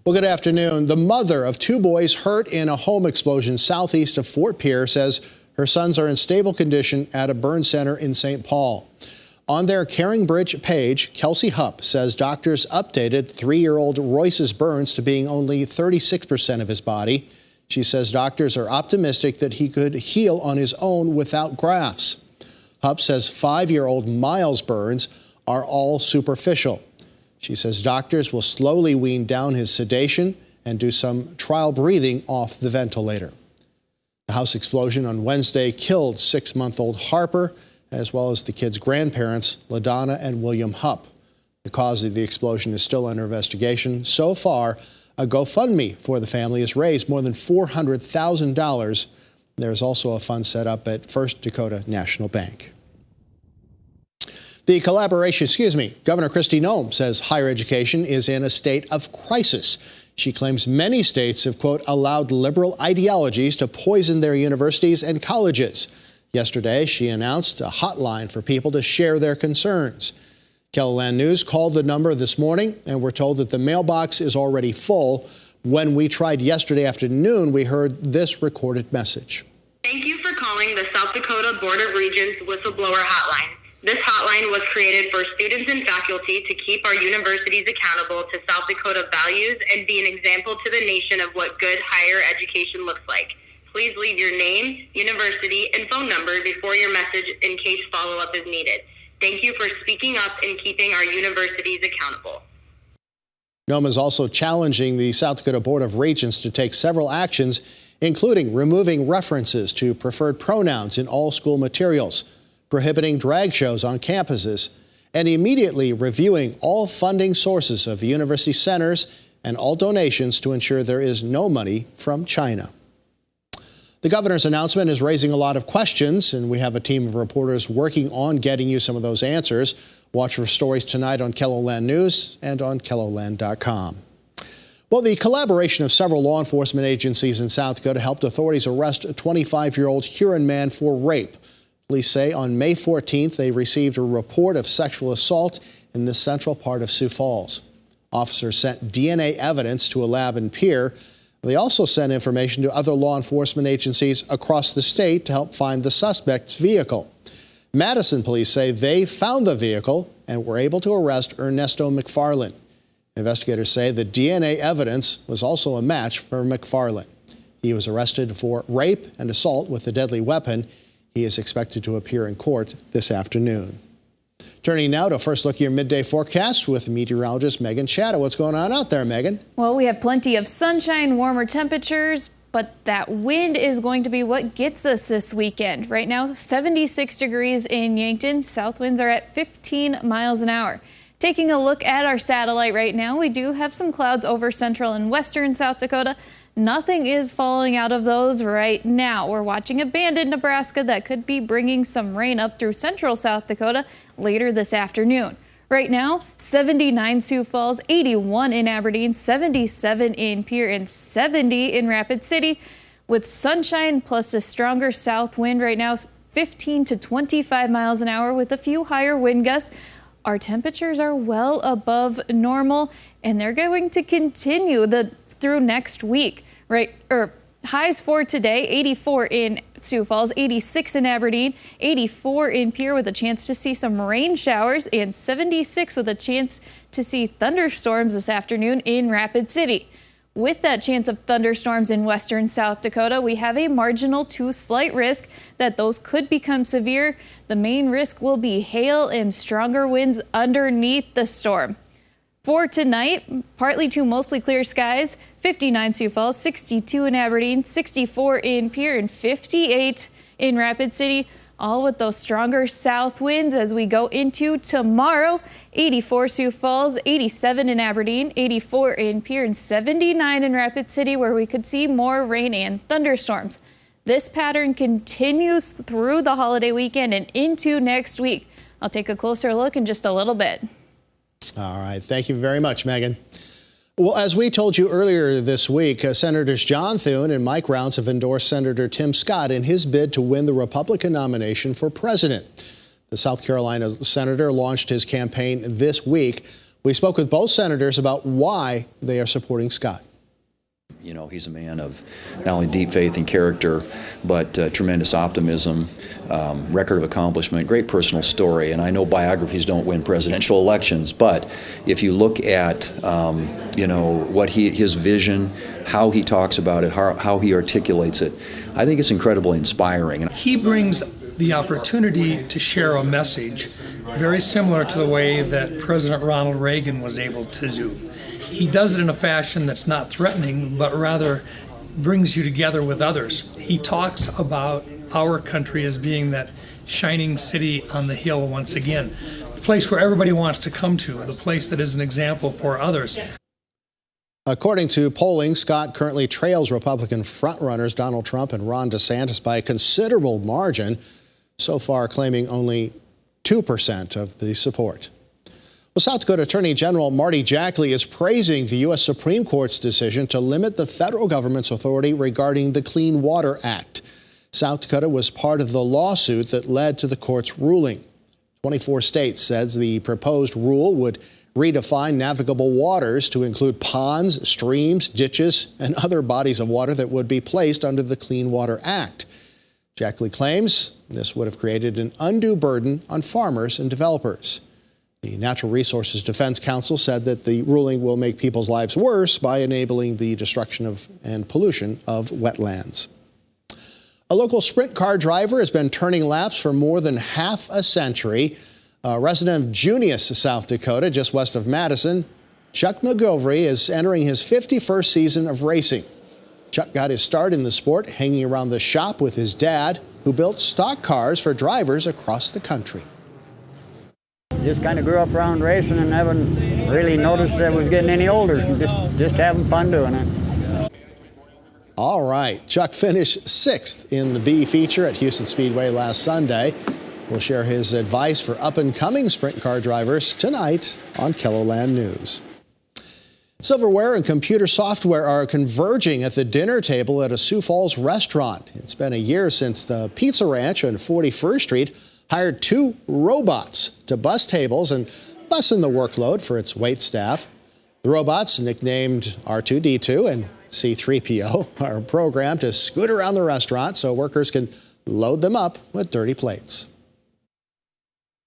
Well, good afternoon. The mother of two boys hurt in a home explosion southeast of Fort Pierre says her sons are in stable condition at a burn center in St. Paul. On their Caring Bridge page, Kelsey Hupp says doctors updated 3-year-old Royce's burns to being only 36% of his body. She says doctors are optimistic that he could heal on his own without grafts. Hupp says 5-year-old Miles' burns are all superficial. She says doctors will slowly wean down his sedation and do some trial breathing off the ventilator. The house explosion on Wednesday killed 6-month-old Harper, as well as the kid's grandparents, LaDonna and William Hupp. The cause of the explosion is still under investigation. So far, a GoFundMe for the family has raised more than $400,000. There's also a fund set up at First Dakota National Bank. Governor Kristi Noem says higher education is in a state of crisis. She claims many states have, quote, allowed liberal ideologies to poison their universities and colleges. Yesterday, she announced a hotline for people to share their concerns. KELOLAND News called the number this morning, and we're told that the mailbox is already full. When we tried yesterday afternoon, we heard this recorded message. Thank you for calling the South Dakota Board of Regents Whistleblower Hotline. This hotline was created for students and faculty to keep our universities accountable to South Dakota values and be an example to the nation of what good higher education looks like. Please leave your name, university, and phone number before your message in case follow-up is needed. Thank you for speaking up and keeping our universities accountable. Noem is also challenging the South Dakota Board of Regents to take several actions, including removing references to preferred pronouns in all school materials, prohibiting drag shows on campuses, and immediately reviewing all funding sources of university centers and all donations to ensure there is no money from China. The governor's announcement is raising a lot of questions, and we have a team of reporters working on getting you some of those answers. Watch for stories tonight on KELOLAND News and on KELOLAND.com. Well, the collaboration of several law enforcement agencies in South Dakota helped authorities arrest a 25-year-old Huron man for rape. Police say on May 14th, they received a report of sexual assault in the central part of Sioux Falls. Officers sent DNA evidence to a lab in Pierre. They also sent information to other law enforcement agencies across the state to help find the suspect's vehicle. Madison police say they found the vehicle and were able to arrest Ernesto McFarland. Investigators say the DNA evidence was also a match for McFarland. He was arrested for rape and assault with a deadly weapon. He is expected to appear in court this afternoon. Turning now to a first look at your midday forecast with meteorologist Megan Shadow. What's going on out there, Megan? Well, we have plenty of sunshine, warmer temperatures, but that wind is going to be what gets us this weekend. Right now, 76 degrees in Yankton. South winds are at 15 miles an hour. Taking a look at our satellite right now, we do have some clouds over central and western South Dakota. Nothing is falling out of those right now. We're watching a band in Nebraska that could be bringing some rain up through central South Dakota later this afternoon. Right now, 79 Sioux Falls, 81 in Aberdeen, 77 in Pierre, and 70 in Rapid City. With sunshine plus a stronger south wind right now, 15 to 25 miles an hour with a few higher wind gusts. Our temperatures are well above normal, and they're going to continue through next week. Highs for today, 84 in Sioux Falls, 86 in Aberdeen, 84 in Pierre with a chance to see some rain showers, and 76 with a chance to see thunderstorms this afternoon in Rapid City. With that chance of thunderstorms in western South Dakota, we have a marginal to slight risk that those could become severe. The main risk will be hail and stronger winds underneath the storm. For tonight, partly to mostly clear skies, 59 Sioux Falls, 62 in Aberdeen, 64 in Pierre, and 58 in Rapid City, all with those stronger south winds as we go into tomorrow. 84 Sioux Falls, 87 in Aberdeen, 84 in Pierre, and 79 in Rapid City, where we could see more rain and thunderstorms. This pattern continues through the holiday weekend and into next week. I'll take a closer look in just a little bit. All right. Thank you very much, Megan. Well, as we told you earlier this week, Senators John Thune and Mike Rounds have endorsed Senator Tim Scott in his bid to win the Republican nomination for president. The South Carolina senator launched his campaign this week We spoke with both senators about why they are supporting Scott. You know, he's a man of not only deep faith and character, but tremendous optimism, record of accomplishment, great personal story. And I know biographies don't win presidential elections, but if you look at, you know, what his vision, how he talks about it, how he articulates it, I think it's incredibly inspiring. He brings the opportunity to share a message very similar to the way that President Ronald Reagan was able to do. He does it in a fashion that's not threatening, but rather brings you together with others. He talks about our country as being that shining city on the hill once again, the place where everybody wants to come to, the place that is an example for others. According to polling, Scott currently trails Republican frontrunners Donald Trump and Ron DeSantis by a considerable margin, so far claiming only 2% of the support. Well, South Dakota Attorney General Marty Jackley is praising the U.S. Supreme Court's decision to limit the federal government's authority regarding the Clean Water Act. South Dakota was part of the lawsuit that led to the court's ruling. 24 states says the proposed rule would redefine navigable waters to include ponds, streams, ditches, and other bodies of water that would be placed under the Clean Water Act. Jackley claims this would have created an undue burden on farmers and developers. The Natural Resources Defense Council said that the ruling will make people's lives worse by enabling the destruction of and pollution of wetlands. A local sprint car driver has been turning laps for more than half a century. A resident of Junius, South Dakota, just west of Madison, Chuck McGovry is entering his 51st season of racing. Chuck got his start in the sport hanging around the shop with his dad, who built stock cars for drivers across the country. Just kind of grew up around racing and haven't really noticed that I was getting any older. Just having fun doing it. All right. Chuck finished 6th in the B feature at Houston Speedway last Sunday. We'll share his advice for up-and-coming sprint car drivers tonight on KELOLAND News. Silverware and computer software are converging at the dinner table at a Sioux Falls restaurant. It's been a year since the Pizza Ranch on 41st Street hired 2 robots to bus tables and lessen the workload for its wait staff. The robots, nicknamed R2-D2 and C-3PO, are programmed to scoot around the restaurant so workers can load them up with dirty plates.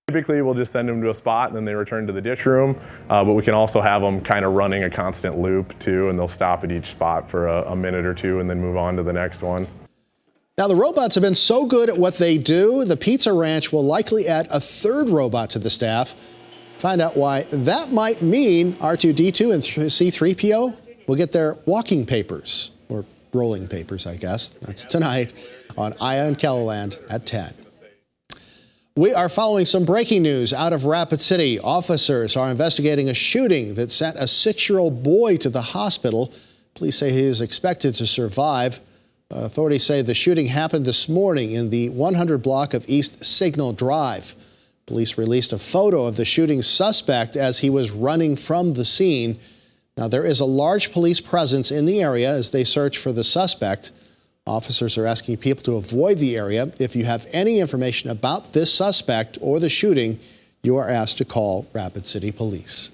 Typically, we'll just send them to a spot and then they return to the dish room, but we can also have them kind of running a constant loop too, and they'll stop at each spot for a minute or two and then move on to the next one. Now, the robots have been so good at what they do, the Pizza Ranch will likely add a 3rd robot to the staff. Find out why that might mean R2-D2 and C-3PO will get their walking papers, or rolling papers, I guess. That's tonight on Aya and KELOLAND at 10. We are following some breaking news out of Rapid City. Officers are investigating a shooting that sent a 6-year-old boy to the hospital. Police say he is expected to survive. Authorities say the shooting happened this morning in the 100 block of East Signal Drive. Police released a photo of the shooting suspect as he was running from the scene. Now, there is a large police presence in the area as they search for the suspect. Officers are asking people to avoid the area. If you have any information about this suspect or the shooting, you are asked to call Rapid City Police.